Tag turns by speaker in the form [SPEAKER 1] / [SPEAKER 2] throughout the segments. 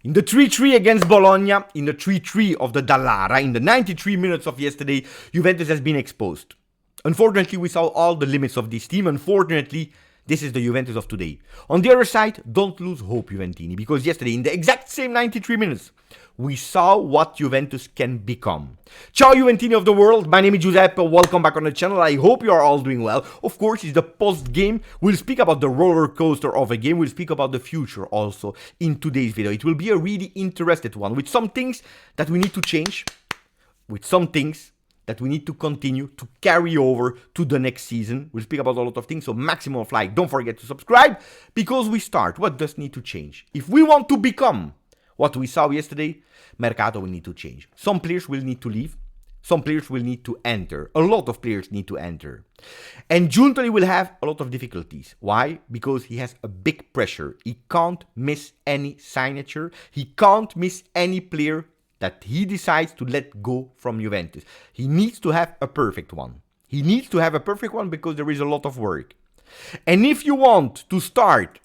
[SPEAKER 1] In the 3-3 against Bologna, in the 3-3 of the Dallara, in the 93 minutes of yesterday, Juventus has been exposed. Unfortunately, we saw all the limits of this team. Unfortunately, this is the Juventus of today. On the other side, don't lose hope, Juventini, because yesterday, in the exact same 93 minutes, we saw what Juventus can become. Ciao Juventini of the world, my name is Giuseppe, welcome back on the channel. I hope you are all doing well. Of course, it's the post-game. We'll speak about the roller coaster of a game. We'll speak about the future also in today's video. It will be a really interesting one with some things that we need to change, with some things that we need to continue to carry over to the next season. We'll speak about a lot of things, so maximum of like. Don't forget to subscribe because we start. What does need to change? If we want to become what we saw yesterday, Mercato will need to change. Some players will need to leave. Some players will need to enter. A lot of players need to enter. And Giuntoli will have a lot of difficulties. Why? Because he has a big pressure. He can't miss any signature. He can't miss any player that he decides to let go from Juventus. He needs to have a perfect one. He needs to have a perfect one because there is a lot of work. And if you want to start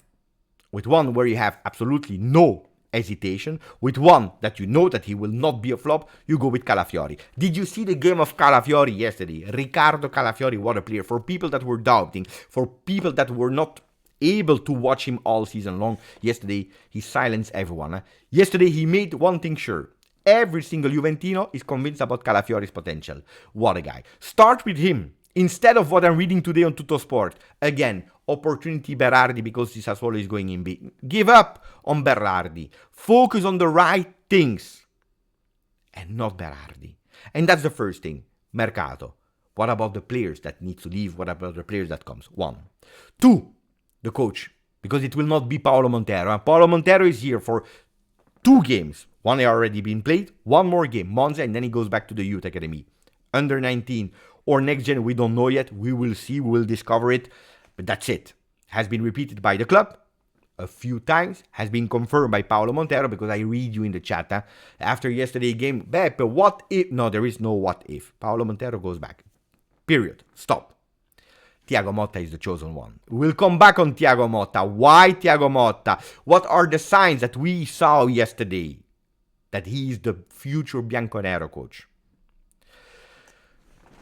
[SPEAKER 1] with one where you have absolutely no hesitation, with one that you know that he will not be a flop, you go with Calafiori. Did you see the game of Calafiori yesterday? Riccardo Calafiori, what a player. For people that were doubting, for people that were not able to watch him all season long, yesterday he silenced everyone. Yesterday he made one thing sure. Every single Juventino is convinced about Calafiori's potential. What a guy. Start with him. Instead of what I'm reading today on Tuttosport. Again, opportunity Berardi because this Sassuolo is going in big. Give up on Berardi. Focus on the right things. And not Berardi. And that's the first thing. Mercato. What about the players that need to leave? What about the players that comes? 1. 2. The coach. Because it will not be Paolo Montero. And Paolo Montero is here for 2 games. One has already been played. 1 more game. Monza. And then he goes back to the youth academy. Under 19. Or next gen, we don't know yet. We will see. We will discover it. But that's it. Has been repeated by the club a few times. Has been confirmed by Paolo Montero because I read you in the chat. After yesterday's game, Beppe, what if? No, there is no what if. Paolo Montero goes back. Period. Stop. Thiago Motta is the chosen one. We'll come back on Thiago Motta. Why Thiago Motta? What are the signs that we saw yesterday that he is the future Bianconero coach?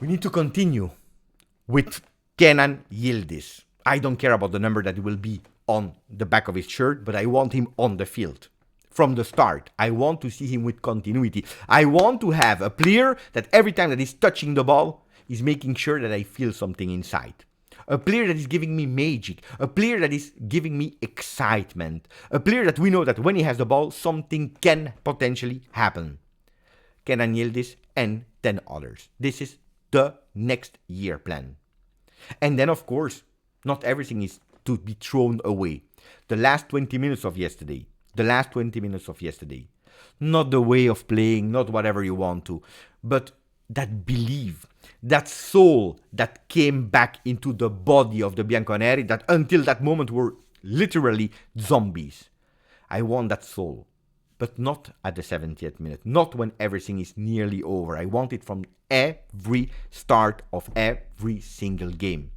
[SPEAKER 1] We need to continue with Kenan Yildiz. I don't care about the number that will be on the back of his shirt, but I want him on the field. From the start, I want to see him with continuity. I want to have a player that every time that he's touching the ball, is making sure that I feel something inside. A player that is giving me magic. A player that is giving me excitement. A player that we know that when he has the ball, something can potentially happen. Kenan Yildiz and 10 others. This is the next year plan. And then, of course, not everything is to be thrown away. The last 20 minutes of yesterday. Not the way of playing, not whatever you want to, but that belief, that soul that came back into the body of the Bianconeri that until that moment were literally zombies. I want that soul. But not at the 70th minute, not when everything is nearly over. I want it from every start of every single game.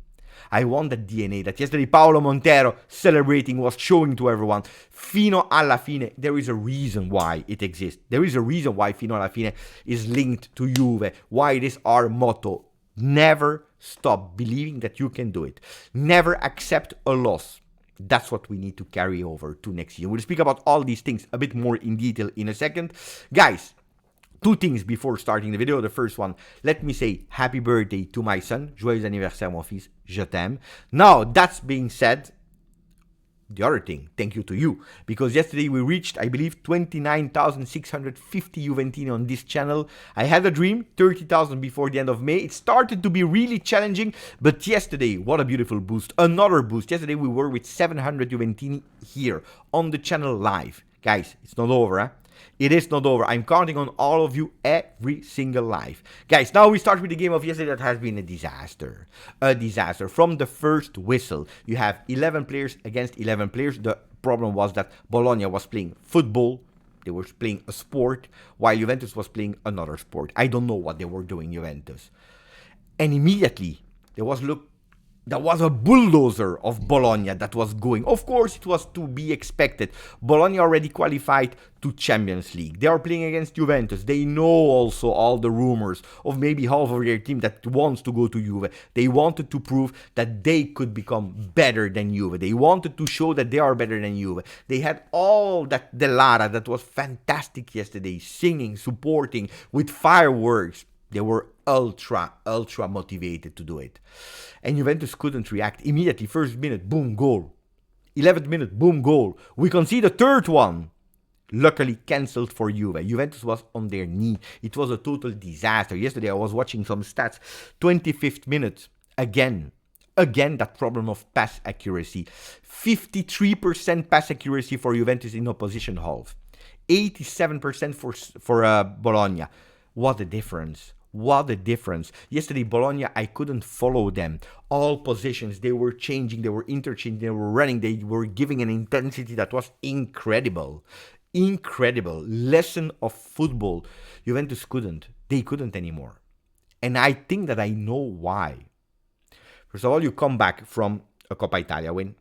[SPEAKER 1] I want that DNA that yesterday Paolo Montero celebrating was showing to everyone. Fino alla fine, there is a reason why it exists. There is a reason why Fino alla fine is linked to Juve, why it is our motto. Never stop believing that you can do it. Never accept a loss. That's what we need to carry over to next year. We'll speak about all these things a bit more in detail in a second. Guys, 2 things before starting the video. The first one, let me say happy birthday to my son. Joyeux anniversaire, mon fils. Je t'aime. Now, that's being said, the other thing, thank you to you. Because yesterday we reached, I believe, 29,650 Juventini on this channel. I had a dream, 30,000 before the end of May. It started to be really challenging. But yesterday, what a beautiful boost. Another boost. Yesterday we were with 700 Juventini here on the channel live. Guys, it's not over, huh? It is not over. I'm counting on all of you every single live. Guys, now we start with the game of yesterday that has been a disaster. A disaster. From the first whistle, you have 11 players against 11 players. The problem was that Bologna was playing football. They were playing a sport, while Juventus was playing another sport. I don't know what they were doing, Juventus. And immediately, there was, look, That was a bulldozer of Bologna that was going. Of course, it was to be expected. Bologna already qualified to Champions League. They are playing against Juventus. They know also all the rumors of maybe half of their team that wants to go to Juve. They wanted to prove that they could become better than Juve. They wanted to show that they are better than Juve. They had all that Delara that was fantastic yesterday, singing, supporting with fireworks. They were ultra motivated to do it. And Juventus couldn't react. Immediately, first minute, boom, goal. 11th minute, boom, goal. We concede the third one. Luckily cancelled for Juve. Juventus was on their knee. It was a total disaster. Yesterday I was watching some stats. 25th minute, again that problem of pass accuracy. 53% pass accuracy for Juventus in opposition half. 87% for Bologna. What a difference. What a difference. Yesterday, Bologna, I couldn't follow them. All positions, they were changing, they were interchanging, they were running, they were giving an intensity that was incredible. Incredible. Lesson of football. Juventus couldn't. They couldn't anymore. And I think that I know why. First of all, you come back from a Coppa Italia win.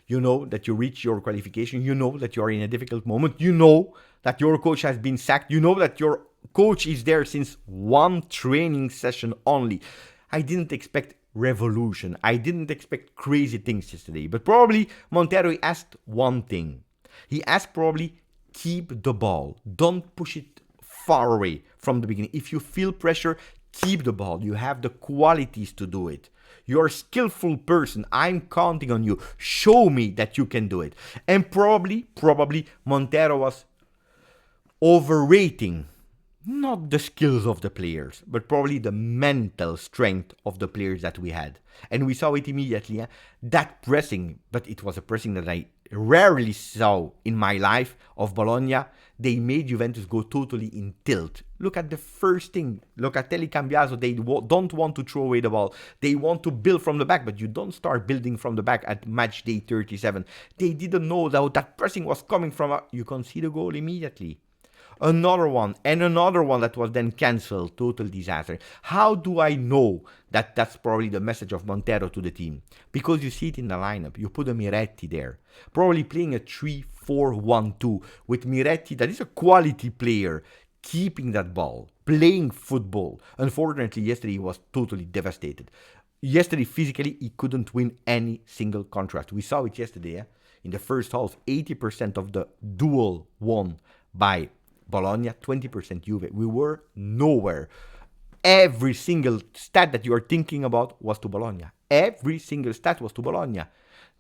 [SPEAKER 1] You know that you reach your qualification. You know that you are in a difficult moment. You know that your coach has been sacked. You know that your coach is there since one training session only. I didn't expect revolution. I didn't expect crazy things yesterday. But probably Montero asked one thing. He asked probably, keep the ball. Don't push it far away from the beginning. If you feel pressure, keep the ball. You have the qualities to do it. You're a skillful person. I'm counting on you. Show me that you can do it. And probably Montero was overrating not the skills of the players, but probably the mental strength of the players that we had. And we saw it immediately. That pressing, but it was a pressing that I rarely saw in my life of Bologna. They made Juventus go totally in tilt. Look at the first thing. Locatelli, Cambiaso, they don't want to throw away the ball. They want to build from the back, but you don't start building from the back at match day 37. They didn't know that pressing was coming from. You concede a goal immediately. Another one that was then cancelled. Total disaster. How do I know that that's probably the message of Montero to the team? Because you see it in the lineup. You put a Miretti there. Probably playing a 3-4-1-2 with Miretti, that is a quality player, keeping that ball, playing football. Unfortunately, yesterday he was totally devastated. Yesterday, physically, he couldn't win any single contrast. We saw it yesterday. In the first half, 80% of the duel won by Bologna, 20% Juve. We were nowhere. Every single stat that you are thinking about was to Bologna. Every single stat was to Bologna.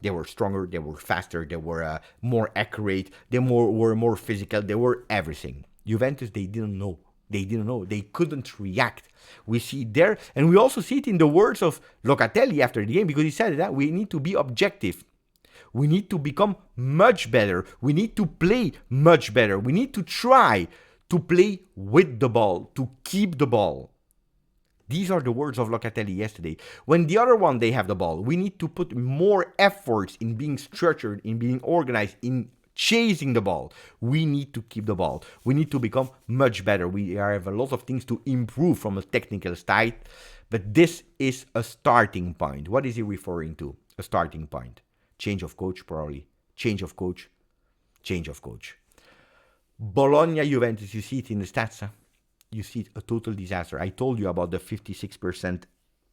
[SPEAKER 1] They were stronger, they were faster, they were more accurate, they were more physical, they were everything. Juventus, they didn't know. They couldn't react. We see it there, and we also see it in the words of Locatelli after the game, because he said that we need to be objective. We need to become much better. We need to play much better. We need to try to play with the ball, to keep the ball. These are the words of Locatelli yesterday. When the other one, they have the ball, we need to put more efforts in being structured, in being organized, in chasing the ball. We need to keep the ball. We need to become much better. We have a lot of things to improve from a technical side, but this is a starting point. What is he referring to? A starting point. Change of coach, probably. Change of coach. Bologna, Juventus, you see it in the stats. Huh? You see it, a total disaster. I told you about the 56%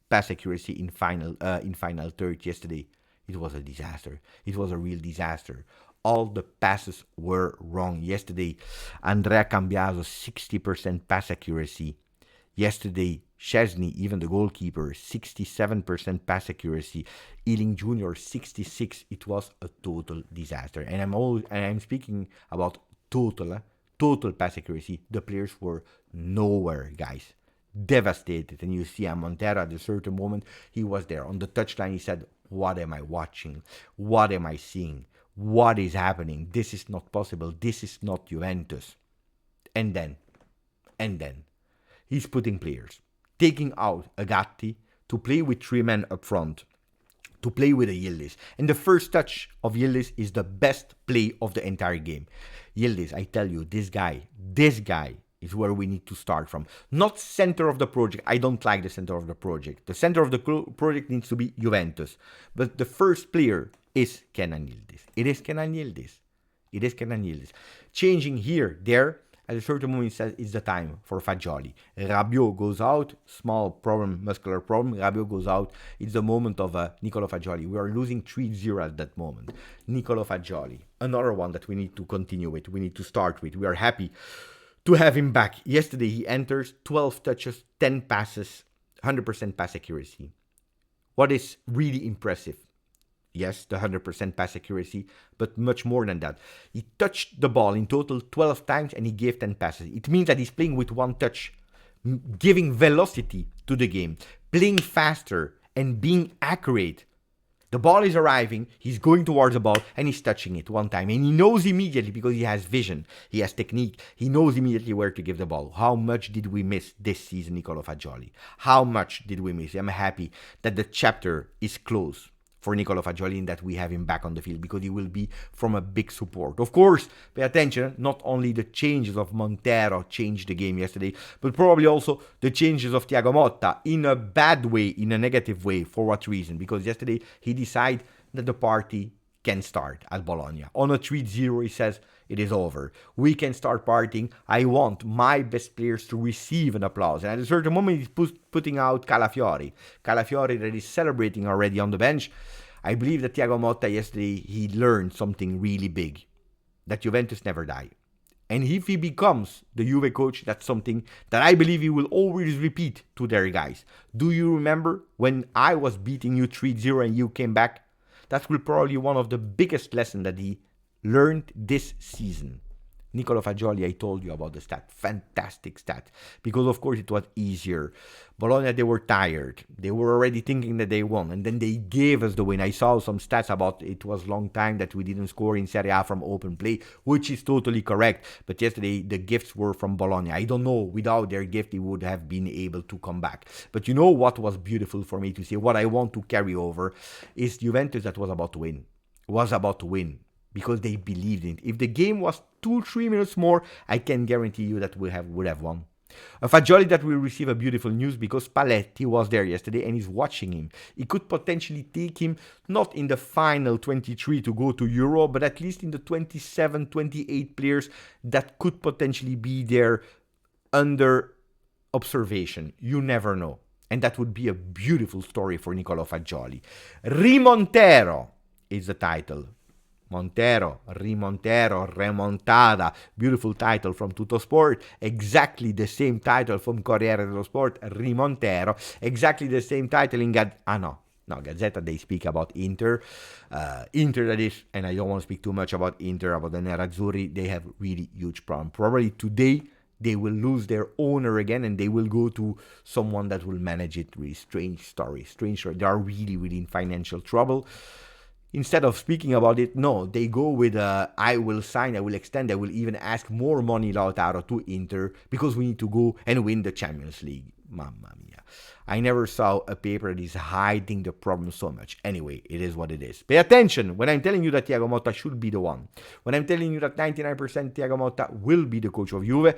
[SPEAKER 1] pass accuracy in final third yesterday. It was a disaster. It was a real disaster. All the passes were wrong. Yesterday, Andrea Cambiaso, 60% pass accuracy. Yesterday, Szczesny, even the goalkeeper, 67% pass accuracy. Ealing Jr., 66%. It was a total disaster. And I'm speaking about total pass accuracy. The players were nowhere, guys. Devastated. And you see Montero at a certain moment, he was there. On the touchline, he said, what am I watching? What am I seeing? What is happening? This is not possible. This is not Juventus. And then, he's putting players, taking out a Gatti to play with 3 men up front, to play with a Yildiz. And the first touch of Yildiz is the best play of the entire game. Yildiz, I tell you, this guy is where we need to start from. Not center of the project. I don't like the center of the project. The center of the project needs to be Juventus. But the first player is Kenan Yildiz. It is Kenan Yildiz. It is Kenan Yildiz. Changing here, there, at a certain moment, it's the time for Fagioli. Rabiot goes out, small problem, muscular problem. Rabiot goes out. It's the moment of Nicolo Fagioli. We are losing 3-0 at that moment. Nicolo Fagioli, another one that we need to continue with. We need to start with. We are happy to have him back. Yesterday, he enters 12 touches, 10 passes, 100% pass accuracy. What is really impressive? Yes, the 100% pass accuracy, but much more than that. He touched the ball in total 12 times and he gave 10 passes. It means that he's playing with one touch, giving velocity to the game, playing faster and being accurate. The ball is arriving, he's going towards the ball and he's touching it one time. And he knows immediately, because he has vision, he has technique, he knows immediately where to give the ball. How much did we miss this season, Nicolo Fagioli? How much did we miss? I'm happy that the chapter is closed for Nicolo Fagioli and that we have him back on the field, because he will be from a big support. Of course, pay attention, not only the changes of Montero changed the game yesterday, but probably also the changes of Thiago Motta in a bad way, in a negative way. For what reason? Because yesterday he decided that the party can start at Bologna. On a 3-0, he says, it is over. We can start partying. I want my best players to receive an applause. And at a certain moment, he's putting out Calafiori. Calafiori that is celebrating already on the bench. I believe that Thiago Motta yesterday, he learned something really big. That Juventus never die. And if he becomes the Juve coach, that's something that I believe he will always repeat to their guys. Do you remember when I was beating you 3-0 and you came back? That will probably be one of the biggest lessons that he learned this season. Nicolo Fagioli, I told you about the stat. Fantastic stat. Because, of course, it was easier. Bologna, they were tired. They were already thinking that they won. And then they gave us the win. I saw some stats about it was a long time that we didn't score in Serie A from open play, which is totally correct. But yesterday, the gifts were from Bologna. I don't know. Without their gift, they would have been able to come back. But you know what was beautiful for me to see? What I want to carry over is Juventus that was about to win. Was about to win. Because they believed in it. If the game was 2-3 minutes more, I can guarantee you that we would have won. A Fagioli that will receive a beautiful news, because Spalletti was there yesterday and is watching him. He could potentially take him not in the final 23 to go to Euro, but at least in the 27, 28 players that could potentially be there under observation. You never know. And that would be a beautiful story for Nicolo Fagioli. Montero is the title. Montero, Rimontero, Remontada. Beautiful title from Tuttosport. Exactly the same title from Corriere dello Sport, Rimontero. Exactly the same title in Gazzetta, they speak about Inter. Inter, that is, and I don't want to speak too much about Inter, about the Nerazzurri. They have really huge problem. Probably today, they will lose their owner again and they will go to someone that will manage it. Really strange story. They are really, really in financial trouble. Instead of speaking about it, no, they go with I will sign, I will extend, I will even ask more money, Lautaro, to Inter, because we need to go and win the Champions League. Mamma mia. I never saw a paper that is hiding the problem so much. Anyway, it is what it is. Pay attention when I'm telling you that Thiago Motta should be the one. When I'm telling you that 99% Thiago Motta will be the coach of Juve.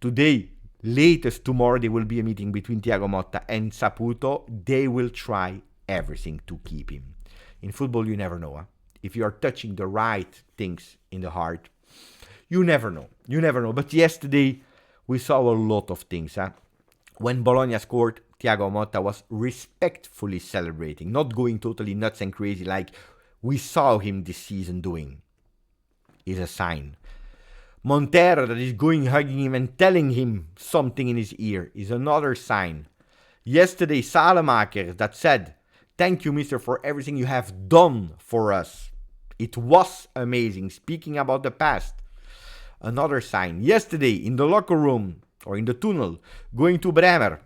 [SPEAKER 1] Today, latest tomorrow, there will be a meeting between Thiago Motta and Saputo. They will try everything to keep him. In football, you never know. Huh? If you are touching the right things in the heart, you never know. You never know. But yesterday, we saw a lot of things. Huh? When Bologna scored, Thiago Motta was respectfully celebrating, not going totally nuts and crazy like we saw him this season doing. Is a sign. Montero that is going, hugging him and telling him something in his ear is another sign. Yesterday, Salemaker that said, "Thank you, mister, for everything you have done for us. It was amazing." Speaking about the past. Another sign. Yesterday, in the locker room, or in the tunnel, going to Bremer.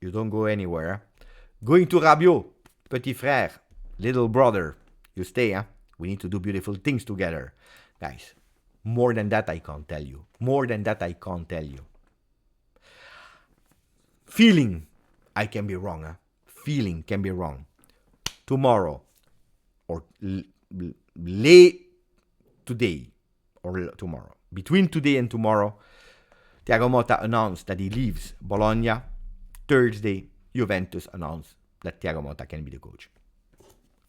[SPEAKER 1] You don't go anywhere. Huh? Going to Rabiot. Petit frère. Little brother. You stay, huh? We need to do beautiful things together. Guys, more than that I can't tell you. More than that I can't tell you. Feeling, I can be wrong, huh? Feeling can be wrong. Tomorrow or late today or tomorrow, between today and tomorrow, Thiago Motta announced that he leaves Bologna. Thursday, Juventus announced that Thiago Motta can be the coach.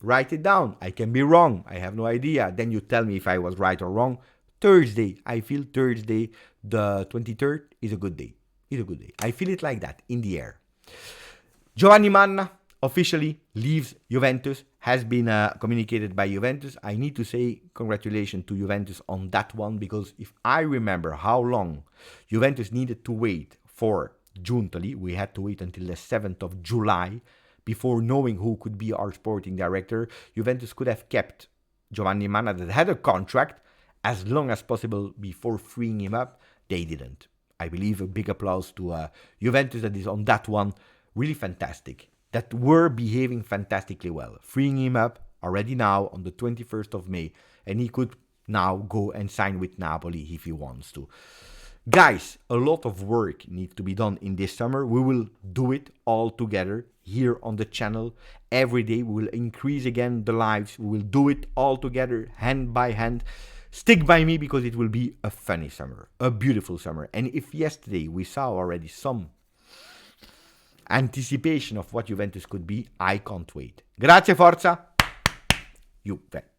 [SPEAKER 1] Write it down. I can be wrong. I have no idea. Then you tell me if I was right or wrong. Thursday. I feel Thursday, the 23rd, is a good day. It's a good day. I feel it like that, in the air. Giovanni Manna officially leaves Juventus, has been communicated by Juventus. I need to say congratulations to Juventus on that one, because if I remember how long Juventus needed to wait for Giuntoli, we had to wait until the 7th of July before knowing who could be our sporting director. Juventus could have kept Giovanni Manna, that had a contract, as long as possible before freeing him up. They didn't. I believe a big applause to Juventus that is on that one really fantastic, that were behaving fantastically well, freeing him up already now on the 21st of May, and he could now go and sign with Napoli if he wants to. Guys, a lot of work needs to be done in this summer. We will do it all together here on the channel. Every day we will increase again the lives. We will do it all together, hand by hand. Stick by me, because it will be a funny summer, a beautiful summer. And if yesterday we saw already some anticipation of what Juventus could be, I can't wait. Grazie, forza, Juve.